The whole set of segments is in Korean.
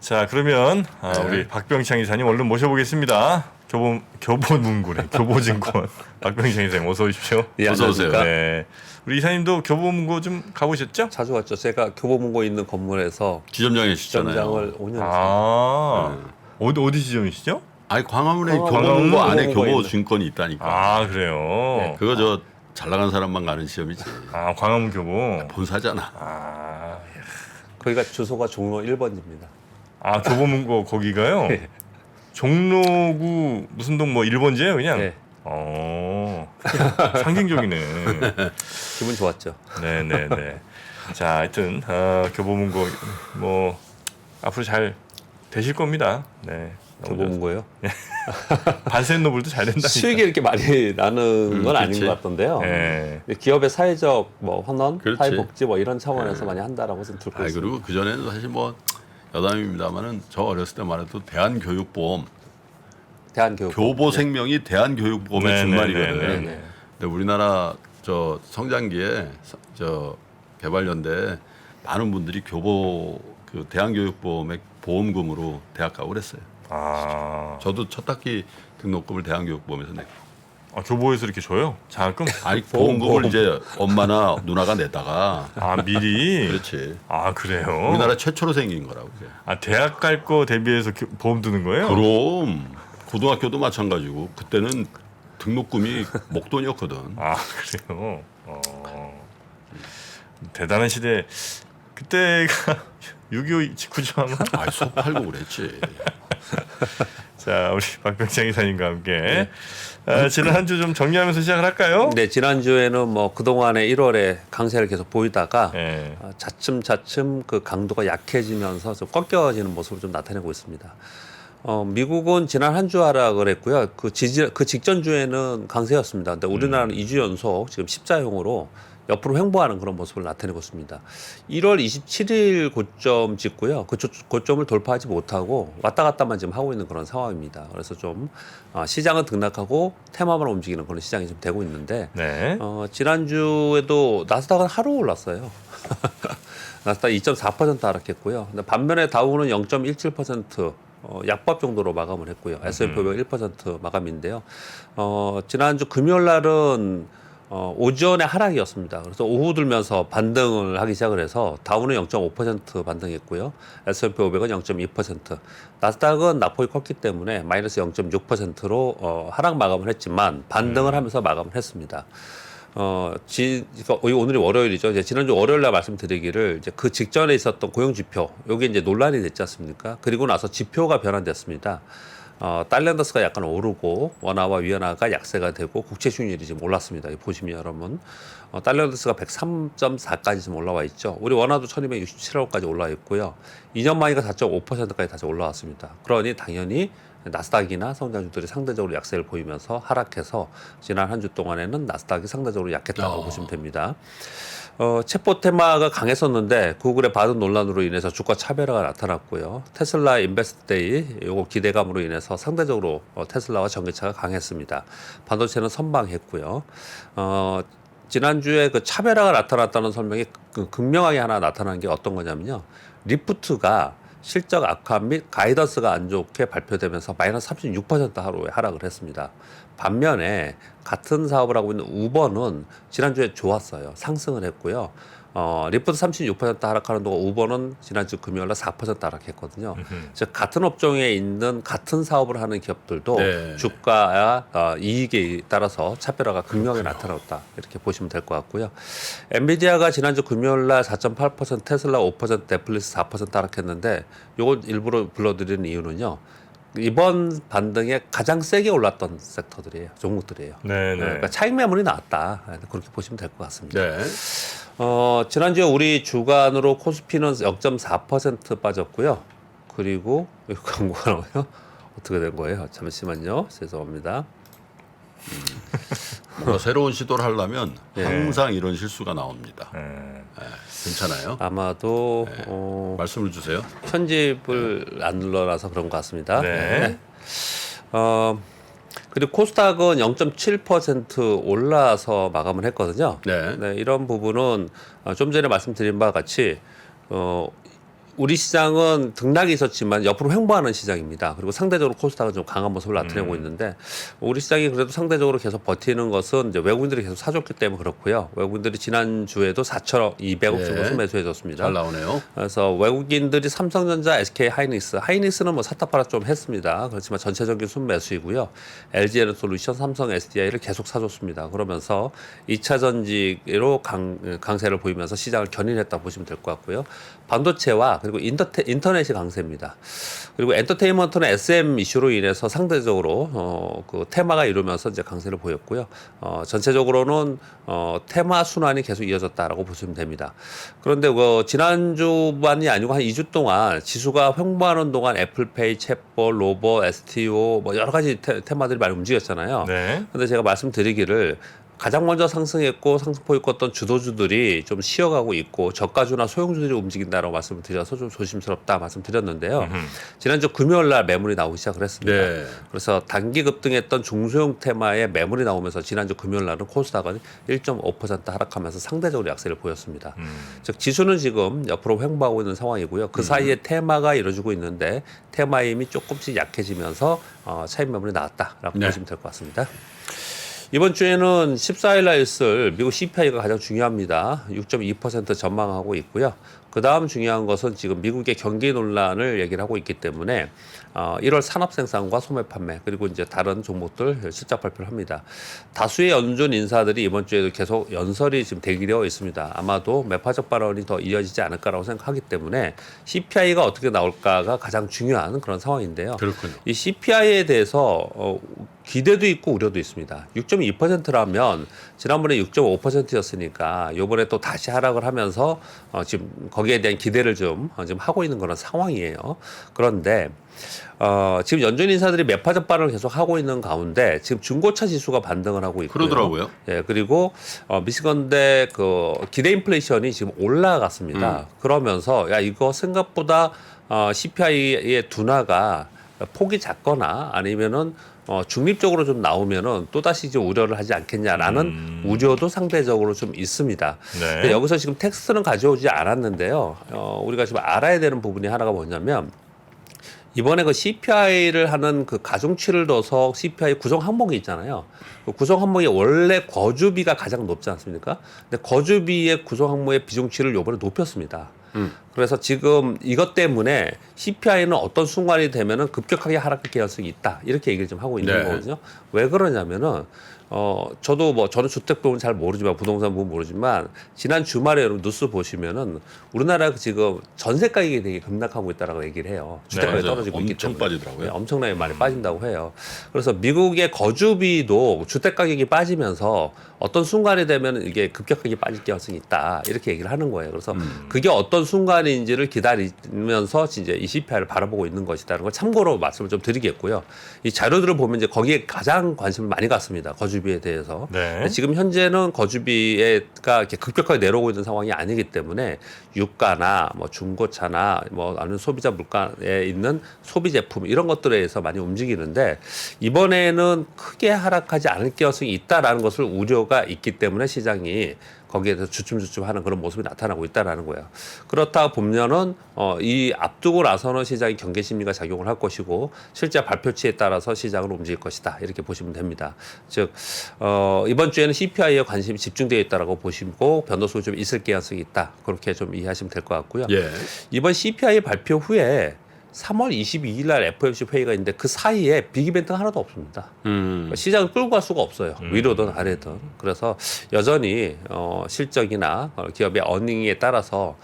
자, 그러면 우리 박병창 이사님 얼른 모셔보겠습니다. 교보문고래, 교보증권 박병창 이사님 어서 오십시오. 예, 어서 오세요. 네. 우리 이사님도 교보문고 좀 가보셨죠? 자주 왔죠. 제가 교보문고 있는 건물에서 네. 지점장을 지점장이시잖아요. 5년 했습니다. 어디 지점이시죠? 아니 광화문에 광화문 교보문고 안에 교보문고가 교보증권이 있다니까. 아, 그래요. 네. 그거 저 잘 나간 사람만 가는 시험이지. 광화문 교보. 본사잖아. 거기가 주소가 종로 1번지입니다. 교보문고 거기가요. 네. 종로구 무슨 동 뭐 1번지예요, 그냥. 네. 상징적이네. 기분 좋았죠. 네네네. 자, 하여튼 교보문고 뭐 앞으로 잘 되실 겁니다. 네. 교보문고요. 반센노블도 잘 된다. 수익이 이렇게 많이 나는 건 아닌 그치. 것 같던데요. 네. 근데 기업의 사회적 뭐 환원, 그렇지. 사회복지 뭐 이런 차원에서 많이 한다라고 좀 들고 있습니다. 그리고 그 전에는 사실 뭐 여담입니다만은 저 어렸을 때만 해도 대한교육보험, 대한교육 교보생명이 대한교육보험의 네, 준말이거든. 네, 네, 네. 근데 우리나라 저 성장기에 저 개발연대 많은 분들이 그 대한교육보험의 보험금으로 대학 가고 그랬어요. 저도 첫 학기 등록금을 대한교육보험에서 냈고. 교보에서 이렇게 줘요? 장학금? 아니 보험금을 이제 엄마나 누나가 냈다가 미리. 그렇지. 그래요. 우리나라 최초로 생긴 거라고. 그게. 대학 갈 거 대비해서 보험 드는 거예요? 그럼 고등학교도 마찬가지고 그때는 등록금이 목돈이었거든. 그래요. 대단한 시대. 그때가 6.25 직후죠 아마. 소 팔고 그랬지. 자, 우리 박병창 이사님과 함께 지난 한 주 좀 정리하면서 시작을 할까요? 네, 지난주에는 뭐 그동안에 1월에 강세를 계속 보이다가 네. 차츰 그 강도가 약해지면서 좀 꺾여지는 모습을 좀 나타내고 있습니다. 미국은 지난 한 주 하락을 했고요. 그 직전 주에는 강세였습니다. 근데 우리나라는 2주 연속 지금 십자형으로 옆으로 횡보하는 그런 모습을 나타내고 있습니다. 1월 27일 고점 찍고요. 그 고점을 돌파하지 못하고 왔다 갔다만 지금 하고 있는 그런 상황입니다. 그래서 좀 시장은 등락하고 테마만 움직이는 그런 시장이 좀 되고 있는데 네. 지난주에도 나스닥은 하루 올랐어요. 나스닥 2.4% 하락했고요. 근데 반면에 다우는 0.17% 약밥 정도로 마감을 했고요. S&P 500 1% 마감인데요. 지난주 금요일 날은 오전에 하락이었습니다. 그래서 오후 들면서 반등을 하기 시작을 해서 다우는 0.5% 반등했고요. S&P 500은 0.2%. 나스닥은 낙폭이 컸기 때문에 마이너스 0.6%로 하락 마감을 했지만 반등을 하면서 마감을 했습니다. 오늘이 월요일이죠. 이제 지난주 월요일 날 말씀드리기를 이제 그 직전에 있었던 고용 지표, 요게 이제 논란이 됐지 않습니까? 그리고 나서 지표가 변환됐습니다. 달러인더스가 약간 오르고 원화와 위안화가 약세가 되고 국채 수익률이 지금 올랐습니다. 보시면 여러분 달러인더스가 103.4까지 지금 올라와 있죠. 우리 원화도 1267원까지 올라와 있고요. 2년 만이가 4.5%까지 다시 올라왔습니다. 그러니 당연히 나스닥이나 성장주들이 상대적으로 약세를 보이면서 하락해서 지난 한 주 동안에는 나스닥이 상대적으로 약했다고 보시면 됩니다. 챗봇 테마가 강했었는데 구글의 바둑 논란으로 인해서 주가 차별화가 나타났고요. 테슬라 인베스트 데이 요거 기대감으로 인해서 상대적으로 테슬라와 전기차가 강했습니다. 반도체는 선방했고요. 지난주에 그 차별화가 나타났다는 설명이 극명하게 하나 나타난 게 어떤 거냐면요. 리프트가 실적 악화 및 가이던스가 안 좋게 발표되면서 마이너스 36% 하루에 하락을 했습니다. 반면에 같은 사업을 하고 있는 우버는 지난주에 좋았어요. 상승을 했고요. 리프트 36% 하락하는 동안 우버는 지난주 금요일날 4% 하락했거든요. 즉 같은 업종에 있는 같은 사업을 하는 기업들도 네. 주가와 이익에 따라서 차별화가 극명하게 나타났다. 이렇게 보시면 될 것 같고요. 엔비디아가 지난주 금요일날 4.8%, 테슬라 5%, 넷플릭스 4% 하락했는데 이걸 일부러 불러드리는 이유는요. 이번 반등에 가장 세게 올랐던 섹터들이에요. 종목들이에요. 네네. 그러니까 차익 매물이 나왔다. 그렇게 보시면 될 것 같습니다. 네. 지난주에 우리 주간으로 코스피는 0.4% 빠졌고요. 그리고 여기 광고가 나와요. 어떻게 된 거예요? 잠시만요. 죄송합니다. 뭔가 새로운 시도를 하려면 예. 항상 이런 실수가 나옵니다. 네. 네. 괜찮아요? 아마도 말씀을 주세요. 편집을 안 눌러놔서 그런 것 같습니다. 네. 그리고 코스닥은 0.7% 올라서 마감을 했거든요. 네. 네, 이런 부분은 좀 전에 말씀드린 바와 같이 우리 시장은 등락이 있었지만 옆으로 횡보하는 시장입니다. 그리고 상대적으로 코스닥은 좀 강한 모습을 나타내고 있는데 우리 시장이 그래도 상대적으로 계속 버티는 것은 이제 외국인들이 계속 사줬기 때문에 그렇고요. 외국인들이 지난주에도 4,200억 정도 네. 매수해줬습니다. 잘 나오네요. 그래서 외국인들이 삼성전자, SK 하이닉스는 뭐 샀다 팔아 좀 했습니다. 그렇지만 전체적인 순매수이고요. LG 에너솔루션, 삼성 SDI를 계속 사줬습니다. 그러면서 2차 전지로 강세를 보이면서 시장을 견인했다 보시면 될 것 같고요. 반도체와 그리고 인터넷이 강세입니다. 그리고 엔터테인먼트는 SM 이슈로 인해서 상대적으로 그 테마가 이루면서 이제 강세를 보였고요. 전체적으로는 테마 순환이 계속 이어졌다라고 보시면 됩니다. 그런데 지난주만이 아니고 한 2주 동안 지수가 횡보하는 동안 애플페이, 챗봇, 로봇, STO 뭐 여러 가지 테마들이 많이 움직였잖아요. 네. 근데 제가 말씀드리기를 가장 먼저 상승했고 상승폭이 컸던 주도주들이 좀 쉬어가고 있고 저가주나 소형주들이 움직인다라고 말씀을 드려서 좀 조심스럽다 말씀드렸는데요. 지난주 금요일 날 매물이 나오기 시작을 했습니다. 네. 그래서 단기 급등했던 중소형 테마의 매물이 나오면서 지난주 금요일 날은 코스닥은 1.5% 하락하면서 상대적으로 약세를 보였습니다. 즉 지수는 지금 옆으로 횡보하고 있는 상황이고요. 그 사이에 테마가 이루어지고 있는데 테마의 힘이 조금씩 약해지면서 차익 매물이 나왔다라고 네. 보시면 될 것 같습니다. 이번 주에는 14일 날 있을 미국 CPI가 가장 중요합니다. 6.2% 전망하고 있고요. 그 다음 중요한 것은 지금 미국의 경기 논란을 얘기를 하고 있기 때문에 1월 산업 생산과 소매 판매 그리고 이제 다른 종목들 실적 발표를 합니다. 다수의 연준 인사들이 이번 주에도 계속 연설이 지금 대기되어 있습니다. 아마도 매파적 발언이 더 이어지지 않을까라고 생각하기 때문에 CPI가 어떻게 나올까가 가장 중요한 그런 상황인데요. 그렇군요. 이 CPI에 대해서 기대도 있고 우려도 있습니다. 6.2%라면 지난번에 6.5%였으니까 이번에 또 다시 하락을 하면서 지금 거기에 대한 기대를 좀 하고 있는 그런 상황이에요. 그런데 지금 연준 인사들이 매파적 발언을 계속 하고 있는 가운데 지금 중고차 지수가 반등을 하고 있고요. 그러더라고요. 예, 그리고 미시건대 그 기대 인플레이션이 지금 올라갔습니다. 그러면서 야 이거 생각보다 CPI의 둔화가 폭이 작거나 아니면은 중립적으로 좀 나오면은 또다시 이제 우려를 하지 않겠냐라는 우려도 상대적으로 좀 있습니다. 네. 근데 여기서 지금 텍스트는 가져오지 않았는데요. 우리가 지금 알아야 되는 부분이 하나가 뭐냐면 이번에 그 CPI를 하는 그 가중치를 둬서 CPI 구성 항목이 있잖아요. 그 구성 항목이 원래 거주비가 가장 높지 않습니까? 근데 거주비의 구성 항목의 비중치를 요번에 높였습니다. 그래서 지금 이것 때문에 CPI는 어떤 순간이 되면은 급격하게 하락할 가능성이 있다. 이렇게 얘기를 좀 하고 있는 네. 거거든요. 왜 그러냐면은 저는 주택 부분 잘 모르지만 부동산 부분 모르지만 지난 주말에 여러분 뉴스 보시면은 우리나라 지금 전세 가격이 되게 급락하고 있다라고 얘기를 해요. 주택 가격이 맞아요. 떨어지고 있기 엄청 때문에. 빠지더라고요. 네, 엄청나게 많이 빠진다고 해요. 그래서 미국의 거주비도 주택 가격이 빠지면서 어떤 순간이 되면 이게 급격하게 빠질 가능성이 있다. 이렇게 얘기를 하는 거예요. 그래서 그게 어떤 순간인지를 기다리면서 이제 이 CPI를 바라보고 있는 것이다라는 걸 참고로 말씀을 좀 드리겠고요. 이 자료들을 보면 이제 거기에 가장 관심을 많이 갖습니다. 거주비에 대해서. 네. 지금 현재는 거주비가 이렇게 급격하게 내려오고 있는 상황이 아니기 때문에 유가나 뭐 중고차나 뭐 아니면 소비자 물가에 있는 소비 제품 이런 것들에 의해서 많이 움직이는데 이번에는 크게 하락하지 않을 가능성이 있다라는 것을 우려가 있기 때문에 시장이 거기에 대해서 주춤주춤하는 그런 모습이 나타나고 있다라는 거예요. 그렇다 보면은 이 앞두고 나서는 시장이 경계 심리가 작용을 할 것이고 실제 발표치에 따라서 시장을 움직일 것이다 이렇게 보시면 됩니다. 즉 이번 주에는 CPI에 관심이 집중되어 있다라고 보시고 변동성이 좀 있을 가능성이 있다 그렇게 좀 이해하시면 될 것 같고요. 예. 이번 CPI 발표 후에 3월 22일 날 FOMC 회의가 있는데 그 사이에 빅 이벤트가 하나도 없습니다. 시장을 끌고 갈 수가 없어요. 위로든 아래든. 그래서 여전히 실적이나 기업의 어닝에 따라서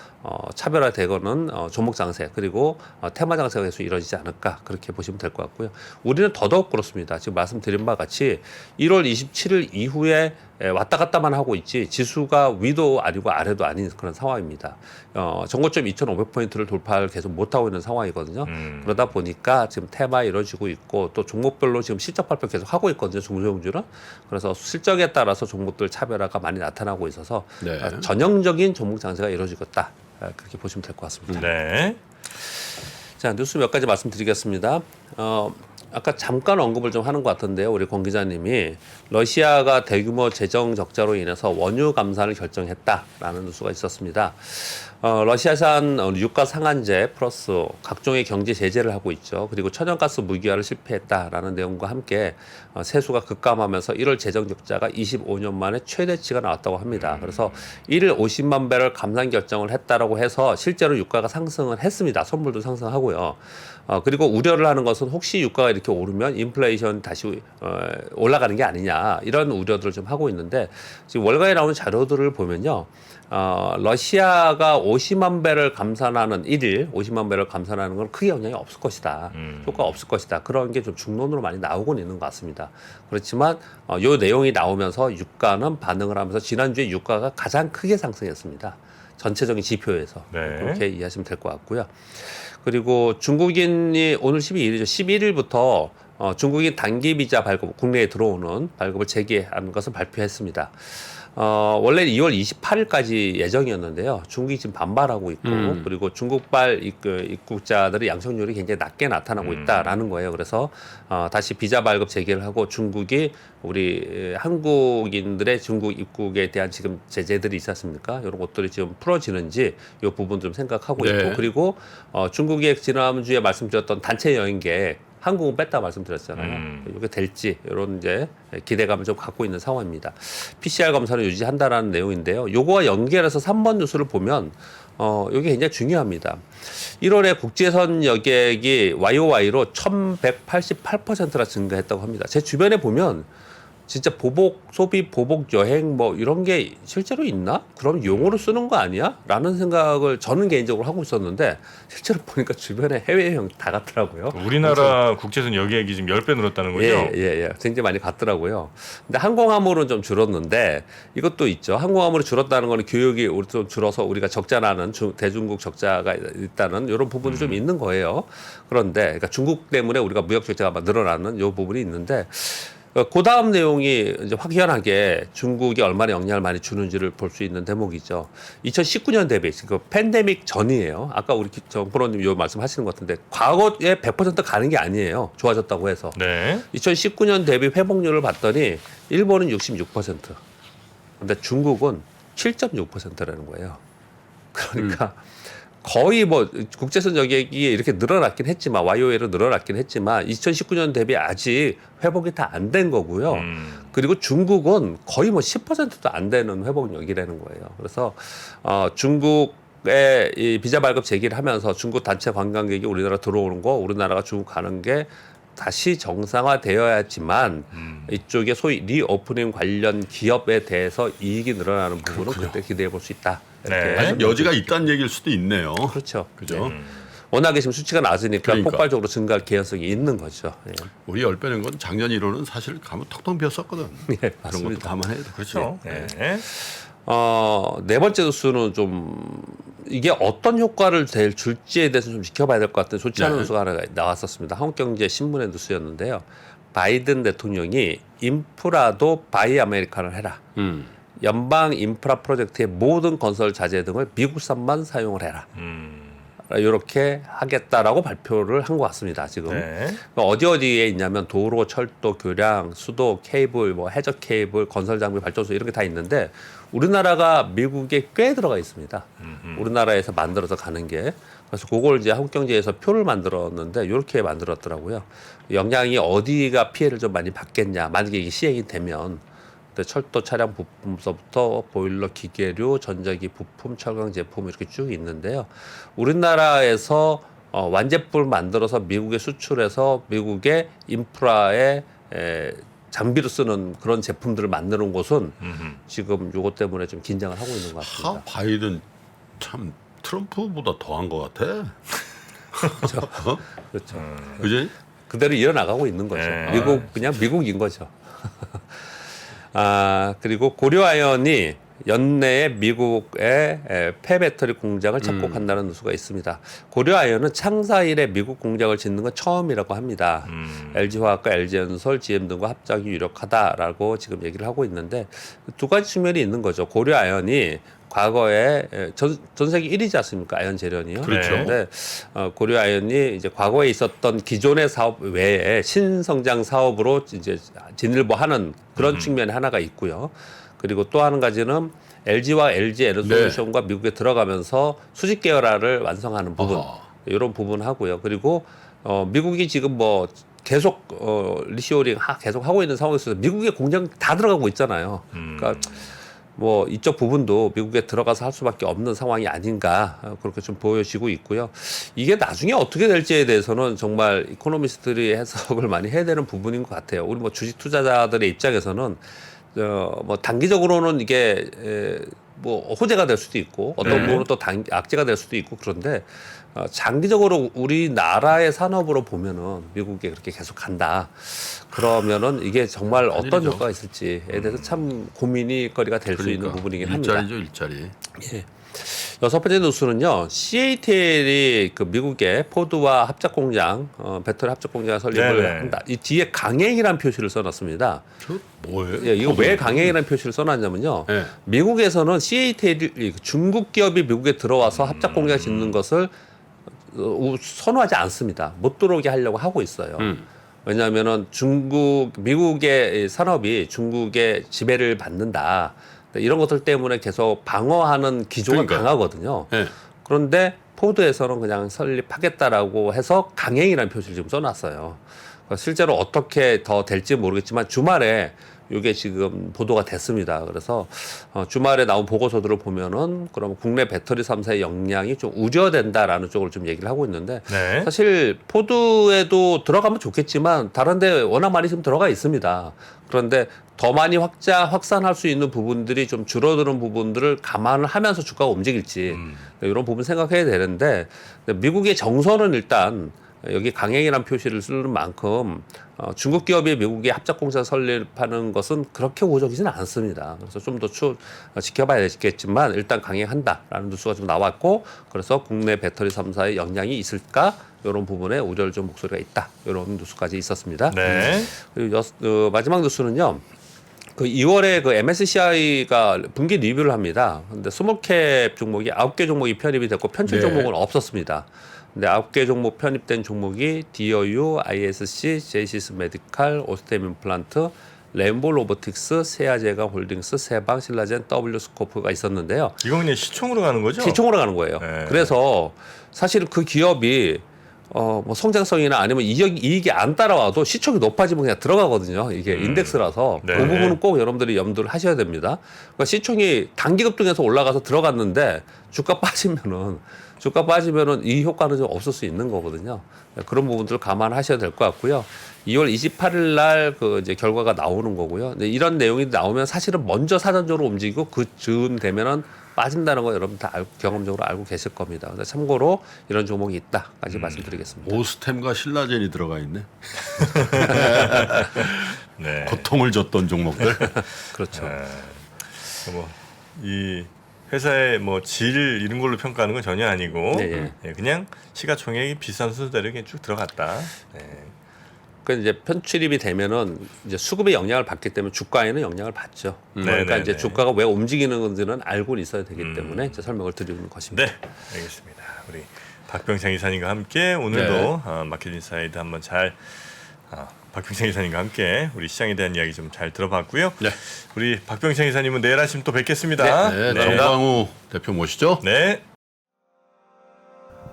차별화되고는 종목 장세 그리고 테마 장세가 계속 이루어지지 않을까 그렇게 보시면 될 것 같고요. 우리는 더더욱 그렇습니다. 지금 말씀드린 바와 같이 1월 27일 이후에 왔다 갔다만 하고 있지 지수가 위도 아니고 아래도 아닌 그런 상황입니다. 정고점 2,500포인트를 돌파를 계속 못하고 있는 상황이거든요. 그러다 보니까 지금 테마 이루어지고 있고 또 종목별로 지금 실적 발표 계속 하고 있거든요. 중소형주는. 그래서 실적에 따라서 종목들 차별화가 많이 나타나고 있어서 네. 전형적인 종목 장세가 이루어지겠다. 그렇게 보시면 될 것 같습니다. 네. 자, 뉴스 몇 가지 말씀드리겠습니다. 아까 잠깐 언급을 좀 하는 것 같은데요. 우리 권 기자님이 러시아가 대규모 재정 적자로 인해서 원유 감산을 결정했다라는 뉴스가 있었습니다. 러시아산 유가 상한제 플러스 각종의 경제 제재를 하고 있죠. 그리고 천연가스 무기화를 실패했다라는 내용과 함께 세수가 급감하면서 1월 재정 적자가 25년 만에 최대치가 나왔다고 합니다. 그래서 1일 50만 배럴 감산 결정을 했다라고 해서 실제로 유가가 상승을 했습니다. 선물도 상승하고요. 그리고 우려를 하는 것은 혹시 유가가 이렇게 오르면 인플레이션 다시 올라가는 게 아니냐 이런 우려들을 좀 하고 있는데 지금 월가에 나오는 자료들을 보면요. 러시아가 50만 배를 감산하는 1일 50만 배를 감산하는 건 크게 영향이 없을 것이다. 효과가 없을 것이다. 그런 게 좀 중론으로 많이 나오곤 있는 것 같습니다. 그렇지만 요 내용이 나오면서 유가는 반응을 하면서 지난주에 유가가 가장 크게 상승했습니다. 전체적인 지표에서 네. 그렇게 이해하시면 될 것 같고요. 그리고 중국인이 오늘 12일이죠. 11일부터 중국인 단기 비자 발급, 국내에 들어오는 발급을 재개하는 것을 발표했습니다. 원래 2월 28일까지 예정이었는데요. 중국이 지금 반발하고 있고, 그리고 중국발 입국자들의 양성률이 굉장히 낮게 나타나고 있다라는 거예요. 그래서 다시 비자 발급 재개를 하고 중국이 우리 한국인들의 중국 입국에 대한 지금 제재들이 있지 않습니까? 이런 것들이 지금 풀어지는지 이 부분 좀 생각하고 네. 있고, 그리고 중국의 지난주에 말씀드렸던 단체 여행객 한국은 뺐다 말씀드렸잖아요. 이게 될지 이런 이제 기대감을 좀 갖고 있는 상황입니다. PCR 검사를 유지한다라는 내용인데요. 요거와 연결해서 3번 뉴스를 보면 이게 굉장히 중요합니다. 1월에 국제선 여객이 YOY로 1,188%나 증가했다고 합니다. 제 주변에 보면 진짜 보복 소비, 보복 여행 뭐 이런 게 실제로 있나? 그럼 용어로 쓰는 거 아니야? 라는 생각을 저는 개인적으로 하고 있었는데 실제로 보니까 주변에 해외여행 다 갔더라고요. 우리나라 국제선 여객이 지금 10배 늘었다는 거죠? 예. 굉장히 많이 갔더라고요. 근데 항공화물은 좀 줄었는데 이것도 있죠. 항공화물이 줄었다는 거는 교육이 우리 좀 줄어서 우리가 적자나는 대중국 적자가 있다는 이런 부분이 좀 있는 거예요. 그런데 그러니까 중국 때문에 우리가 무역 적자가 막 늘어나는 이 부분이 있는데 그 다음 내용이 이제 확연하게 중국이 얼마나 영향을 많이 주는지를 볼 수 있는 대목이죠. 2019년 대비, 그 팬데믹 전이에요. 아까 우리 정프로님 요 말씀하시는 것 같은데 과거에 100% 가는 게 아니에요. 좋아졌다고 해서. 네. 2019년 대비 회복률을 봤더니 일본은 66%, 근데 중국은 7.6%라는 거예요. 그러니까 거의 뭐 국제선 여객이 이렇게 늘어났긴 했지만 YOL로 늘어났긴 했지만 2019년 대비 아직 회복이 다 안 된 거고요. 그리고 중국은 거의 뭐 10%도 안 되는 회복력이라는 거예요. 그래서 중국의 이 비자 발급 재개를 하면서 중국 단체 관광객이 우리나라 들어오는 거, 우리나라가 중국 가는 게 다시 정상화되어야지만 이쪽에 소위 리오프닝 관련 기업에 대해서 이익이 늘어나는 부분은 그때 기대해 볼 수 있다. 네. 아직 여지가 있다는 얘기일 수도 있네요. 그렇죠. 그죠? 워낙에 지금 수치가 낮으니까 그러니까. 폭발적으로 증가할 개연성이 있는 거죠. 예. 우리 10배는 건 작년 1월은 사실 가면 텅텅 비었었거든. 예, 그런 것도 맞습니다. 감안해야 돼. 그렇죠. 네. 네. 네 번째 뉴스는 좀 이게 어떤 효과를 줄지에 대해서 좀 지켜봐야 될 것 같은 좋지 않은 네. 뉴스가 하나 나왔었습니다. 한국경제 신문의 뉴스였는데요. 바이든 대통령이 인프라도 바이 아메리카를 해라. 연방 인프라 프로젝트의 모든 건설 자재 등을 미국산만 사용을 해라. 이렇게 하겠다라고 발표를 한 것 같습니다. 지금 네. 어디에 있냐면 도로, 철도, 교량, 수도, 케이블, 뭐 해적 케이블, 건설 장비, 발전소 이런 게 다 있는데 우리나라가 미국에 꽤 들어가 있습니다. 우리나라에서 만들어서 가는 게. 그래서 그걸 이제 한국경제에서 표를 만들었는데 이렇게 만들었더라고요. 영향이 어디가 피해를 좀 많이 받겠냐. 만약에 이게 시행이 되면 철도 차량 부품서부터 보일러 기계류, 전자기 부품, 철강 제품 이렇게 쭉 있는데요. 우리나라에서 완제품을 만들어서 미국에 수출해서 미국의 인프라에 장비로 쓰는 그런 제품들을 만드는 곳은 지금 요것 때문에 좀 긴장을 하고 있는 것 같습니다. 바이든 참 트럼프보다 더한 것 같아. 그렇죠. 그지? 그대로 이어나가고 있는 거죠. 네. 그냥 미국인 거죠. 그리고 고려아연이 연내에 미국의 폐배터리 공장을 착공한다는 뉴스가 있습니다. 고려아연은 창사 이래 미국 공장을 짓는 건 처음이라고 합니다. LG화학과 LG엔솔, GM 등과 합작이 유력하다라고 지금 얘기를 하고 있는데 두 가지 측면이 있는 거죠. 고려아연이 과거에 전 세계 1위지 않습니까? 아연 재련이요. 그렇죠. 그런데 고려아연이 이제 과거에 있었던 기존의 사업 외에 신성장 사업으로 이제 진일보하는 그런 측면이 하나가 있고요. 그리고 또 한 가지는 LG와 LG 에너솔루션과 미국에 들어가면서 수직 계열화를 완성하는 부분 이런 부분 하고요. 그리고 미국이 지금 뭐 계속 리쇼링 계속 하고 있는 상황에서 미국의 공장 다 들어가고 있잖아요. 그러니까 뭐 이쪽 부분도 미국에 들어가서 할 수밖에 없는 상황이 아닌가 그렇게 좀 보여지고 있고요. 이게 나중에 어떻게 될지에 대해서는 정말 이코노미스트들이 해석을 많이 해야 되는 부분인 것 같아요. 우리 뭐 주식 투자자들의 입장에서는 뭐 단기적으로는 이게 뭐 호재가 될 수도 있고 어떤 부분은 또 악재가 될 수도 있고 그런데 장기적으로 우리나라의 산업으로 보면은 미국에 그렇게 계속 간다. 그러면은 이게 정말 어떤 일이죠. 효과가 있을지에 대해서 참 고민이 거리가 될 수 있는 부분이긴 합니다. 일자리죠, 일자리. 예. 여섯 번째 뉴스는요. CATL이 그 미국의 포드와 합작 공장, 배터리 합작 공장 설립을 네네. 한다. 이 뒤에 강행이라는 표시를 써놨습니다. 저 뭐예요? 예, 이거 왜 강행이라는 표시를 써놨냐면요. 네. 미국에서는 CATL 중국 기업이 미국에 들어와서 합작 공장 짓는 것을 선호하지 않습니다. 못 들어오게 하려고 하고 있어요. 왜냐하면은 미국의 산업이 중국의 지배를 받는다. 이런 것들 때문에 계속 방어하는 기조가 그러니까요. 강하거든요. 네. 그런데 포드에서는 그냥 설립하겠다라고 해서 강행이라는 표시를 지금 써놨어요. 그러니까 실제로 어떻게 더 될지 모르겠지만 주말에 이게 지금 보도가 됐습니다. 그래서 주말에 나온 보고서들을 보면은 그럼 국내 배터리 3사의 역량이 좀 우려된다라는 쪽으로 좀 얘기를 하고 있는데 네. 사실 포드에도 들어가면 좋겠지만 다른데 워낙 많이 지금 들어가 있습니다. 그런데 더 많이 확산할 수 있는 부분들이 좀 줄어드는 부분들을 감안을 하면서 주가가 움직일지 이런 부분 생각해야 되는데 미국의 정서는 일단 여기 강행이라는 표시를 쓰는 만큼 중국 기업이 미국의 합작 공장 설립하는 것은 그렇게 우호적이지는 않습니다. 그래서 좀 더 지켜봐야 되겠지만 일단 강행한다라는 뉴스가 좀 나왔고 그래서 국내 배터리 3사의 역량이 있을까 이런 부분에 우려를 좀 목소리가 있다 이런 뉴스까지 있었습니다. 네. 그리고 마지막 뉴스는요. 그 2월에 그 MSCI가 분기 리뷰를 합니다. 근데 스몰캡 종목이 9개 종목이 편입이 됐고 편출 네. 종목은 없었습니다. 근데 9개 종목 편입된 종목이 DOU, ISC, 제이시스 메디칼, 오스템 임플란트, 램보 로보틱스, 세아제강 홀딩스, 세방, 신라젠, W 스코프가 있었는데요. 이건 그냥 시총으로 가는 거죠? 시총으로 가는 거예요. 네. 그래서 사실 그 기업이 뭐 성장성이나 아니면 이익이 안 따라와도 시총이 높아지면 그냥 들어가거든요. 이게 인덱스라서 네. 그 부분은 꼭 여러분들이 염두를 하셔야 됩니다. 그러니까 시총이 단기 급등해서 올라가서 들어갔는데 주가 빠지면은 이 효과는 좀 없을 수 있는 거거든요. 그런 부분들을 감안하셔야 될 것 같고요. 2월 28일 날 그 이제 결과가 나오는 거고요. 근데 이런 내용이 나오면 사실은 먼저 사전적으로 움직이고 그 즈음 되면은 빠진다는 거 여러분 다 경험적으로 알고 계실 겁니다. 근데 참고로 이런 종목이 있다까지 말씀드리겠습니다. 오스템과 신라젠이 들어가 있네. 네. 고통을 줬던 종목들. 그렇죠. 이 회사의 뭐 질 이런 걸로 평가하는 건 전혀 아니고 네, 예, 그냥 시가총액이 비싼 순서대로 그냥 쭉 들어갔다. 네. 그러니까 이제 편출입이 되면은 이제 수급의 영향을 받기 때문에 주가에는 영향을 받죠. 그러니까 네네네. 이제 주가가 왜 움직이는 건지는 알고 있어야 되기 때문에 이제 설명을 드리는 것입니다. 네, 알겠습니다. 우리 박병창 이사님과 함께 오늘도 마켓 인사이드 한번 박병창 이사님과 함께 우리 시장에 대한 이야기 좀 잘 들어봤고요. 네. 우리 박병창 이사님은 내일 아침 또 뵙겠습니다. 네, 정광우 대표 모시죠. 네.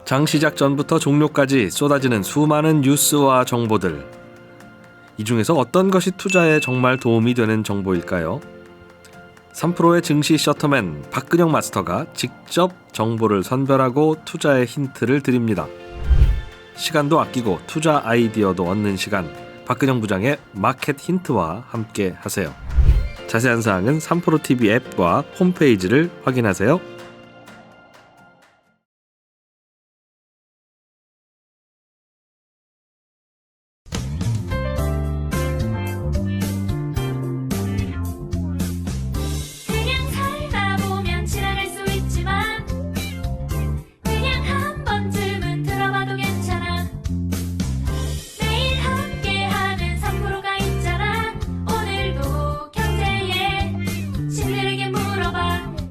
장 시작 전부터 종료까지 쏟아지는 수많은 뉴스와 정보들. 이 중에서 어떤 것이 투자에 정말 도움이 되는 정보일까요? 3프로의 증시 셔터맨 박근영 마스터가 직접 정보를 선별하고 투자의 힌트를 드립니다. 시간도 아끼고 투자 아이디어도 얻는 시간, 박근영 부장의 마켓 힌트와 함께 하세요. 자세한 사항은 3프로 TV 앱과 홈페이지를 확인하세요.